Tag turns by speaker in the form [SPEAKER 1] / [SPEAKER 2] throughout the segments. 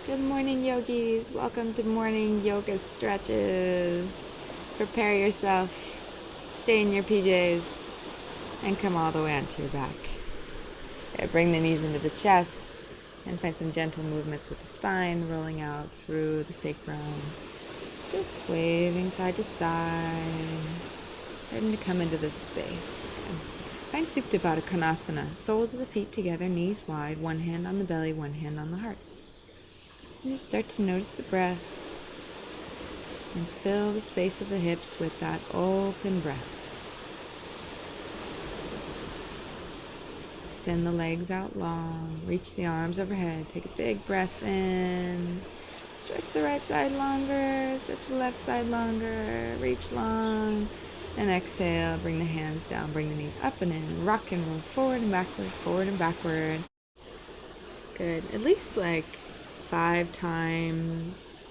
[SPEAKER 1] Good morning, yogis. Welcome to morning yoga stretches. Prepare yourself, stay in your PJs, and come all the way onto your back. Okay, bring the knees into the chest and find some gentle movements with the spine rolling out through the sacrum. Just waving side to side, starting to come into this space. Okay. Find Supta Baddha Konasana, soles of the feet together, knees wide, one hand on the belly, one hand on the heart. And just start to notice the breath and fill the space of the hips with that open breath. Extend the legs out long, reach the arms overhead, take a big breath in, stretch the right side longer, stretch the left side longer, reach long, and exhale, bring the hands down, bring the knees up and in, rock and roll forward and backward, forward and backward. Good, at least like 5 times,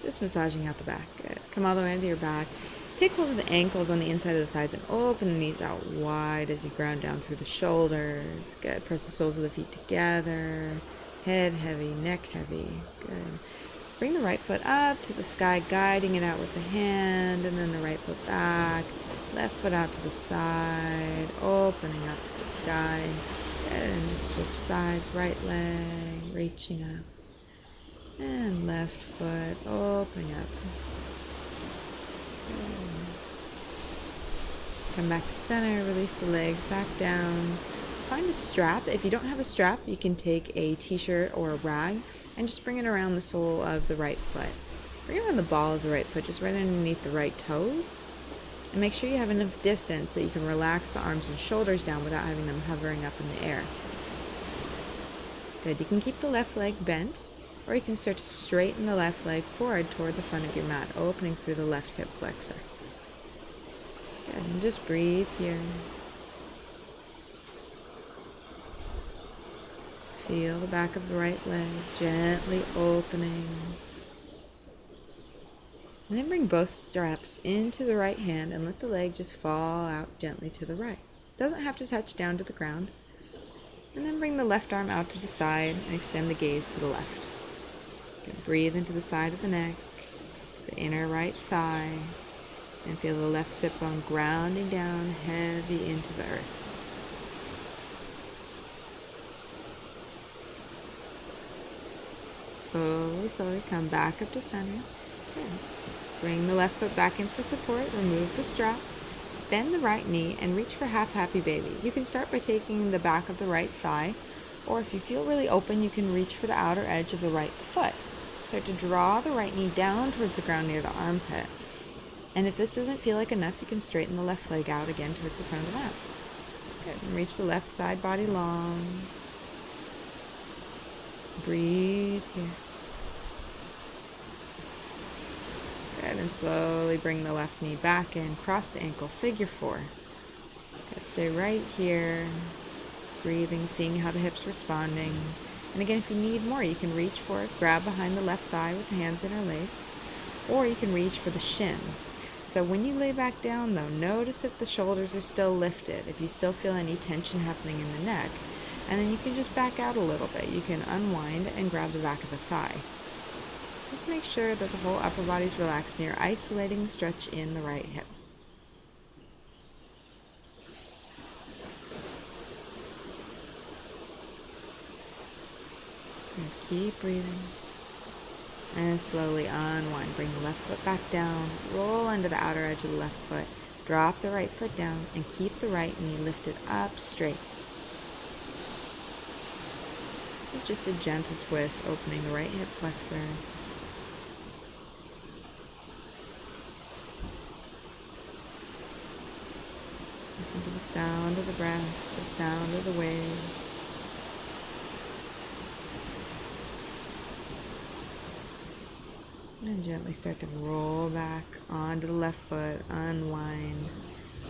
[SPEAKER 1] just massaging out the back. Good. Come all the way into your back. Take hold of the ankles on the inside of the thighs and open the knees out wide as you ground down through the shoulders. Good. Press the soles of the feet together. Head heavy, neck heavy. Good. Bring the right foot up to the sky, guiding it out with the hand, and then the right foot back. Left foot out to the side, opening up to the sky. Good. And just switch sides. Right leg, reaching up. And left foot opening up. Come back to center, release the legs back down. Find a strap. If you don't have a strap, you can take a t-shirt or a rag and just bring it around the sole of the right foot. Bring it around the ball of the right foot, just right underneath the right toes. And make sure you have enough distance that you can relax the arms and shoulders down without having them hovering up in the air. Good. You can keep the left leg bent, or you can start to straighten the left leg forward toward the front of your mat, opening through the left hip flexor. Good, and just breathe here. Feel the back of the right leg gently opening. And then bring both straps into the right hand and let the leg just fall out gently to the right. Doesn't have to touch down to the ground. And then bring the left arm out to the side and extend the gaze to the left. Good. Breathe into the side of the neck, the inner right thigh, and feel the left sit bone grounding down heavy into the earth. Slowly come back up to center. Good. Bring the left foot back in for support, remove the strap, bend the right knee, and reach for half happy baby. You can start by taking the back of the right thigh, or if you feel really open, you can reach for the outer edge of the right foot. Start to draw the right knee down towards the ground near the armpit. And if this doesn't feel like enough, you can straighten the left leg out again towards the front of the mat. Good. And reach the left side body long. Breathe here. Good. And slowly bring the left knee back in. Cross the ankle, figure 4. Good. Stay right here. Breathing, seeing how the hips responding. And again, if you need more, you can reach for it, grab behind the left thigh with the hands interlaced, or you can reach for the shin. So when you lay back down though, notice if the shoulders are still lifted, if you still feel any tension happening in the neck, and then you can just back out a little bit. You can unwind and grab the back of the thigh. Just make sure that the whole upper body is relaxed and you're isolating the stretch in the right hip. And keep breathing. And slowly unwind. Bring the left foot back down. Roll under the outer edge of the left foot. Drop the right foot down and keep the right knee lifted up straight. This is just a gentle twist, opening the right hip flexor. Listen to the sound of the breath, the sound of the waves. And gently start to roll back onto the left foot, unwind,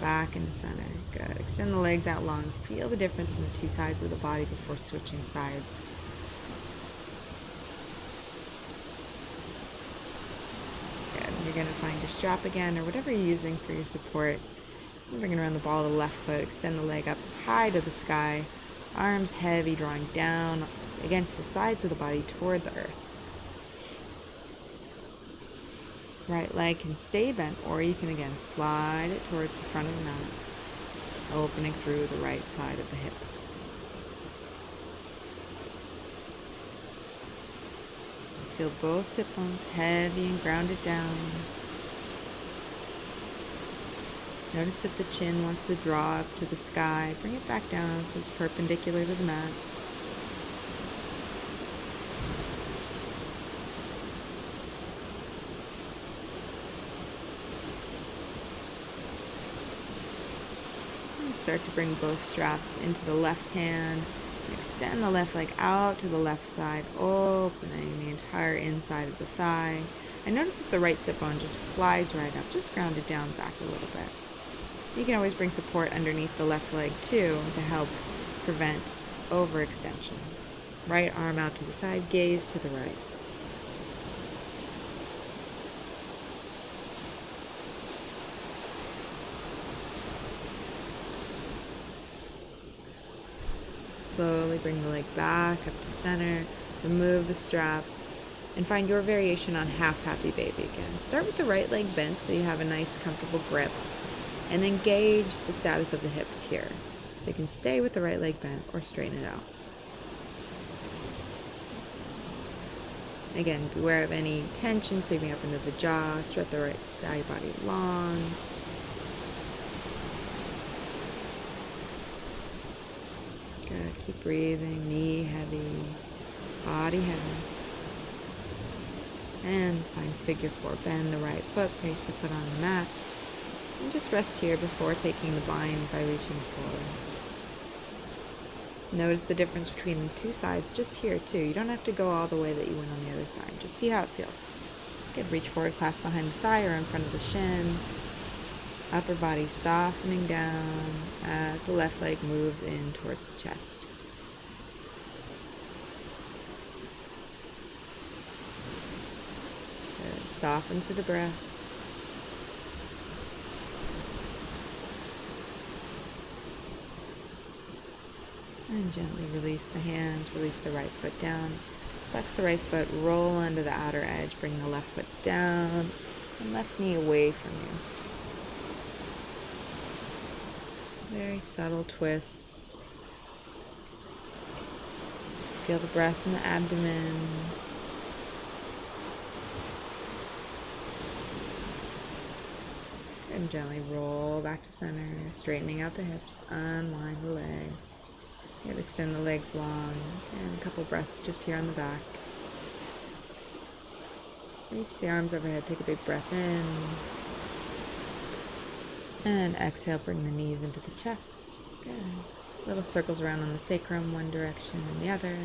[SPEAKER 1] back into center. Good. Extend the legs out long. Feel the difference in the two sides of the body before switching sides. Good. You're going to find your strap again or whatever you're using for your support. Bring it around the ball of the left foot. Extend the leg up high to the sky. Arms heavy, drawing down against the sides of the body toward the earth. Right leg can stay bent, or you can again slide it towards the front of the mat, opening through the right side of the hip. Feel both sit bones heavy and grounded down. Notice if the chin wants to draw up to the sky. Bring it back down so it's perpendicular to the mat. And start to bring both straps into the left hand. Extend the left leg out to the left side, opening the entire inside of the thigh. And notice if the right sit bone just flies right up, just ground it down back a little bit. You can always bring support underneath the left leg too to help prevent overextension. Right arm out to the side, gaze to the right. Slowly bring the leg back up to center, remove the strap, and find your variation on half happy baby again. Start with the right leg bent so you have a nice comfortable grip, and then gauge the status of the hips here. So you can stay with the right leg bent or straighten it out. Again, beware of any tension creeping up into the jaw. Stretch the right side body long. Good. Keep breathing. Knee heavy. Body heavy. And find figure four. Bend the right foot. Place the foot on the mat. And just rest here before taking the bind by reaching forward. Notice the difference between the two sides just here too. You don't have to go all the way that you went on the other side. Just see how it feels. Good. Reach forward, clasp behind the thigh or in front of the shin. Upper body softening down as the left leg moves in towards the chest. Good. Soften for the breath. And gently release the hands, release the right foot down. Flex the right foot, roll under the outer edge, bring the left foot down, and left knee away from you. Very subtle twist. Feel the breath in the abdomen. And gently roll back to center, straightening out the hips, unwind the leg. Good. Extend the legs long, and a couple breaths just here on the back. Reach the arms overhead, take a big breath in. And exhale, bring the knees into the chest. Good. Little circles around on the sacrum, one direction and the other.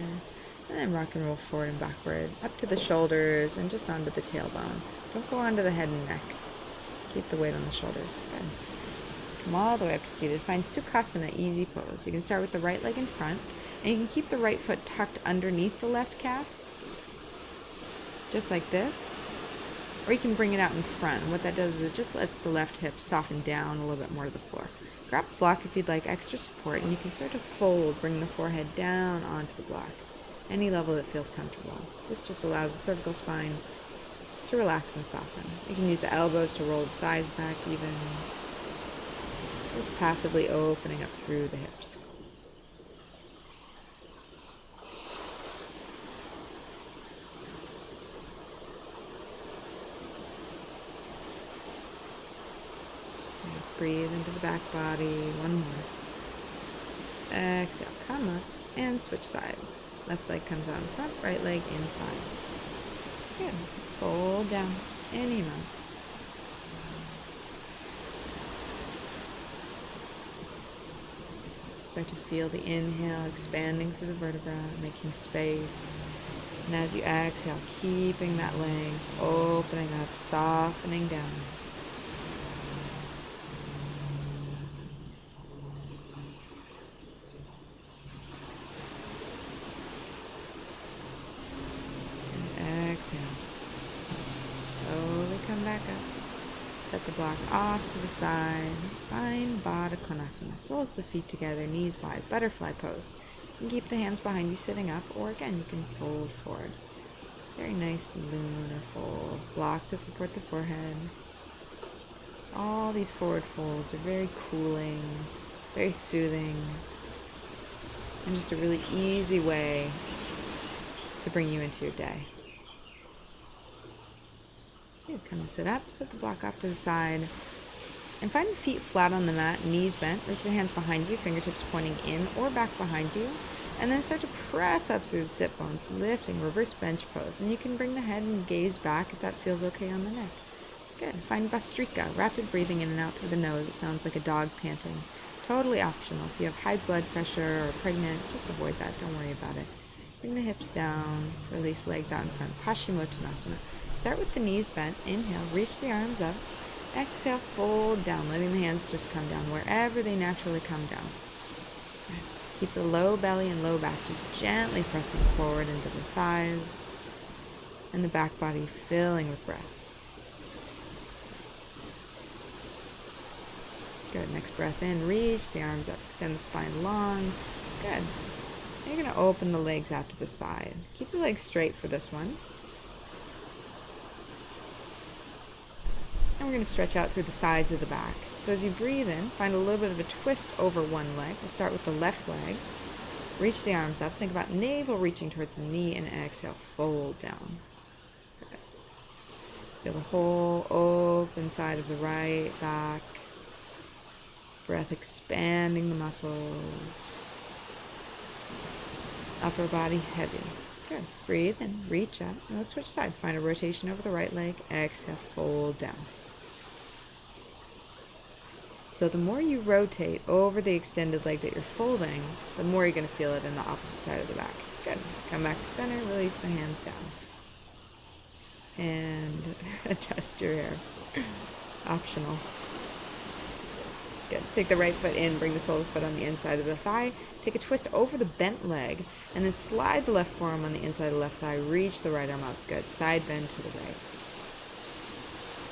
[SPEAKER 1] And then rock and roll forward and backward, up to the shoulders and just onto the tailbone. Don't go onto the head and neck. Keep the weight on the shoulders. Good. Come all the way up to seated. Find Sukhasana, easy pose. You can start with the right leg in front, and you can keep the right foot tucked underneath the left calf, just like this. Or you can bring it out in front. And what that does is it just lets the left hip soften down a little bit more to the floor. Grab the block if you'd like extra support, and you can start to fold, bring the forehead down onto the block. Any level that feels comfortable. This just allows the cervical spine to relax and soften. You can use the elbows to roll the thighs back even. Just passively opening up through the hips. Breathe into the back body. One more. Exhale. Come up and switch sides. Left leg comes out in front, right leg inside. Good. Fold down. Any amount. Start to feel the inhale expanding through the vertebra, making space. And as you exhale, keeping that leg opening up, softening down. And exhale. Slowly come back up. Set the block off to the side. Find Baddha Konasana. Soles of the feet together, knees wide, butterfly pose. You can keep the hands behind you sitting up, or again, you can fold forward. Very nice lunar fold. Block to support the forehead. All these forward folds are very cooling, very soothing, and just a really easy way to bring you into your day. Good. Come to sit up, set the block off to the side, and find the feet flat on the mat, knees bent. Reach the hands behind you, fingertips pointing in or back behind you, and then start to press up through the sit bones, lifting, reverse bench pose. And you can bring the head and gaze back if that feels okay on the neck. Good. Find Bastrika, rapid breathing in and out through the nose. It sounds like a dog panting. Totally optional. If you have high blood pressure or pregnant, just avoid that. Don't worry about it. Bring the hips down, release legs out in front. Paschimottanasana. Start with the knees bent. Inhale, reach the arms up. Exhale, fold down, letting the hands just come down wherever they naturally come down. Keep the low belly and low back just gently pressing forward into the thighs and the back body filling with breath. Good. Next breath in, reach the arms up, extend the spine long. Good. Now you're going to open the legs out to the side. Keep the legs straight for this one. And we're going to stretch out through the sides of the back. So as you breathe in, find a little bit of a twist over one leg. We'll start with the left leg. Reach the arms up. Think about navel reaching towards the knee, and exhale, fold down. Good. Feel the whole open side of the right back. Breath expanding the muscles. Upper body heavy. Good. Breathe and reach up. And let's switch sides. Find a rotation over the right leg. Exhale, fold down. So the more you rotate over the extended leg that you're folding, the more you're going to feel it in the opposite side of the back. Good. Come back to center. Release the hands down. And adjust your hair. Optional. Good. Take the right foot in, bring the sole of the foot on the inside of the thigh. Take a twist over the bent leg, and then slide the left forearm on the inside of the left thigh. Reach the right arm up. Good. Side bend to the right.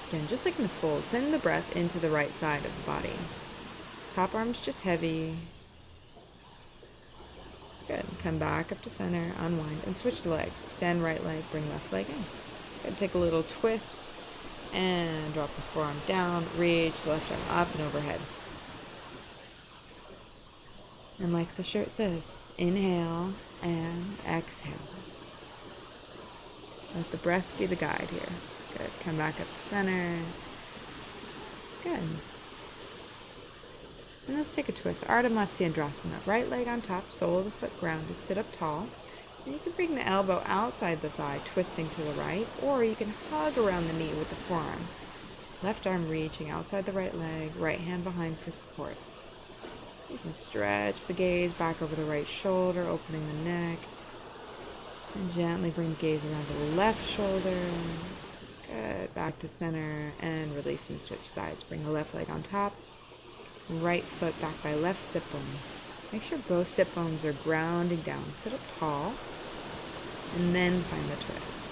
[SPEAKER 1] Again, just like in the fold, send the breath into the right side of the body. Top arm's just heavy. Good. Come back up to center, unwind, and switch the legs. Extend right leg, bring left leg in. Good. Take a little twist, and drop the forearm down. Reach the left arm up and overhead. And like the shirt says, inhale and exhale. Let the breath be the guide here. Good. Come back up to center. Good. And let's take a twist. Ardha Matsyendrasana. Right leg on top, sole of the foot grounded. Sit up tall. And you can bring the elbow outside the thigh, twisting to the right, or you can hug around the knee with the forearm. Left arm reaching outside the right leg, right hand behind for support. You can stretch the gaze back over the right shoulder, opening the neck. And gently bring the gaze around to the left shoulder. Good. Back to center and release and switch sides. Bring the left leg on top. Right foot back by left sit bone. Make sure both sit bones are grounding down. Sit up tall. And then find the twist.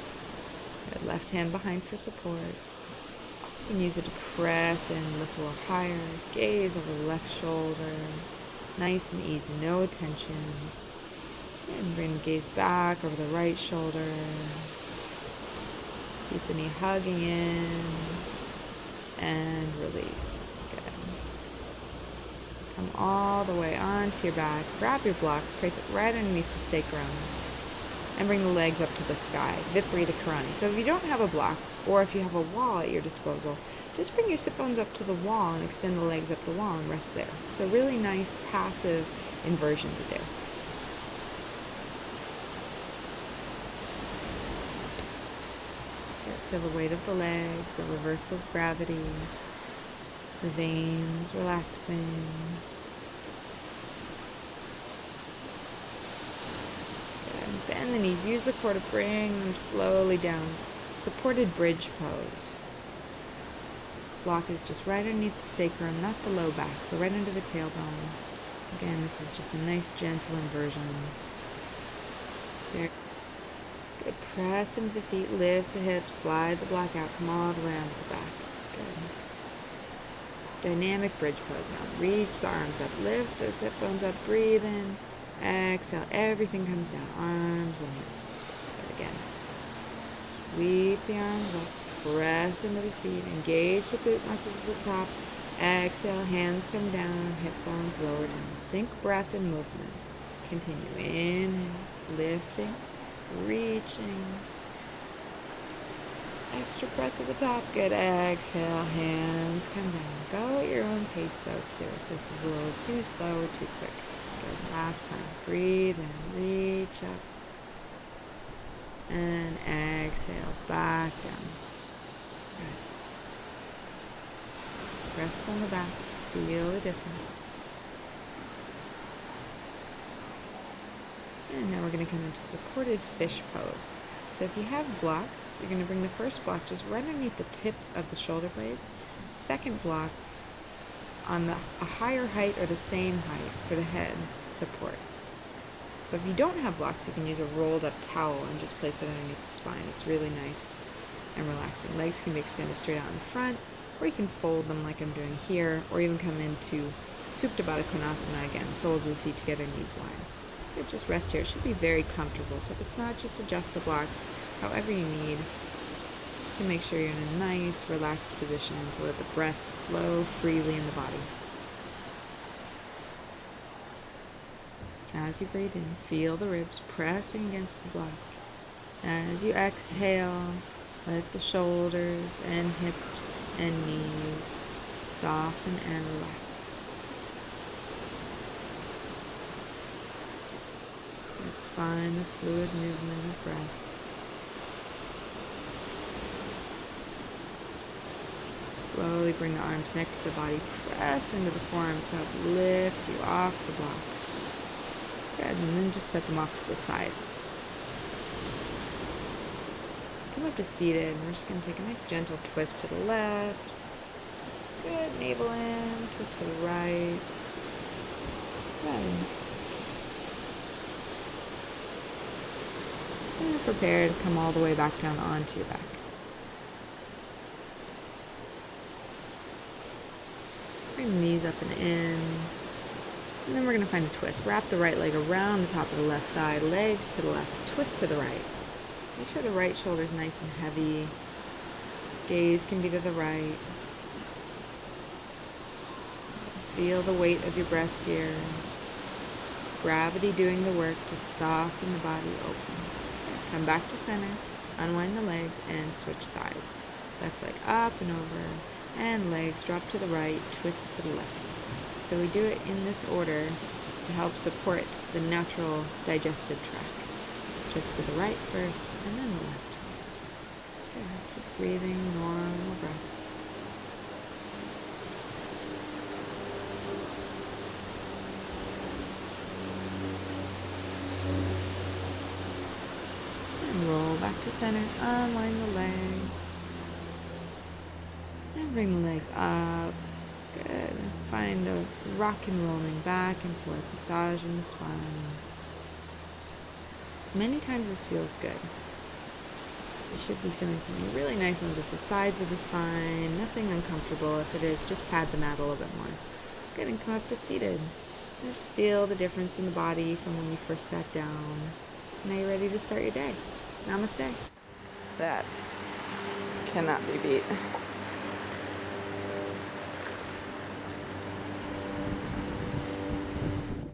[SPEAKER 1] Good. Left hand behind for support. You can use it to press in, lift a little higher. Gaze over the left shoulder. Nice and easy, no tension. And bring the gaze back over the right shoulder. Keep the knee hugging in. And release. Good. Come all the way onto your back. Grab your block, place it right underneath the sacrum. And bring the legs up to the sky. Viparita Karani. So if you don't have a block, or if you have a wall at your disposal, just bring your sit bones up to the wall and extend the legs up the wall and rest there. It's a really nice passive inversion to do. Feel the weight of the legs, a reversal of gravity, the veins relaxing. And bend the knees. Use the core to bring them slowly down. Supported bridge pose. Block is just right underneath the sacrum, not the low back, so right under the tailbone. Again, this is just a nice gentle inversion. There. Good. Press into the feet, lift the hips, slide the block out, come all the way around the back. Good. Dynamic bridge pose now. Reach the arms up, lift the hip bones up, breathe in, exhale, everything comes down, arms and hips. Good. Again. Sweep the arms up. Press into the feet. Engage the glute muscles at the top. Exhale, hands come down, hip bones lower down. Sync breath and movement. Continue. Inhale, lifting, reaching. Extra press at the top. Good. Exhale, hands come down. Go at your own pace though too. If this is a little too slow or too quick. Good. Last time. Breathe in, reach up. And exhale, back down. Good. Rest on the back. Feel the difference. And now we're going to come into supported fish pose. So if you have blocks, you're going to bring the first block just right underneath the tip of the shoulder blades. Second block on a higher height or the same height for the head support. So if you don't have blocks, you can use a rolled up towel and just place it underneath the spine. It's really nice and relaxing. Legs can be extended straight out in front, or you can fold them like I'm doing here, or even come into Supta Baddha Konasana again, soles of the feet together, knees wide. Good, just rest here. It should be very comfortable. So if it's not, just adjust the blocks however you need to make sure you're in a nice, relaxed position to let the breath flow freely in the body. As you breathe in, feel the ribs pressing against the block. As you exhale, let the shoulders and hips and knees soften and relax. Find the fluid movement of breath. Slowly bring the arms next to the body. Press into the forearms to help lift you off the blocks. Good, and then just set them off to the side. Come up to seated, and we're just going to take a nice gentle twist to the left. Good, navel in, twist to the right. Good. And prepare to come all the way back down onto your back. Bring the knees up and in. And then we're going to find a twist. Wrap the right leg around the top of the left thigh, legs to the left, twist to the right. Make sure the right shoulder is nice and heavy. Gaze can be to the right. Feel the weight of your breath here. Gravity doing the work to soften the body open. Come back to center, unwind the legs, and switch sides. Left leg up and over, and legs drop to the right, twist to the left. So we do it in this order to help support the natural digestive tract. Just to the right first, and then the left. Okay, keep breathing, normal breath. And roll back to center, unwind the legs. And bring the legs up. Good. Find a rock and rolling back and forth, massaging the spine. Many times this feels good. So you should be feeling something really nice on just the sides of the spine. Nothing uncomfortable. If it is, just pad the mat a little bit more. Good, and come up to seated. And just feel the difference in the body from when you first sat down. Now you're ready to start your day. Namaste. That cannot be beat.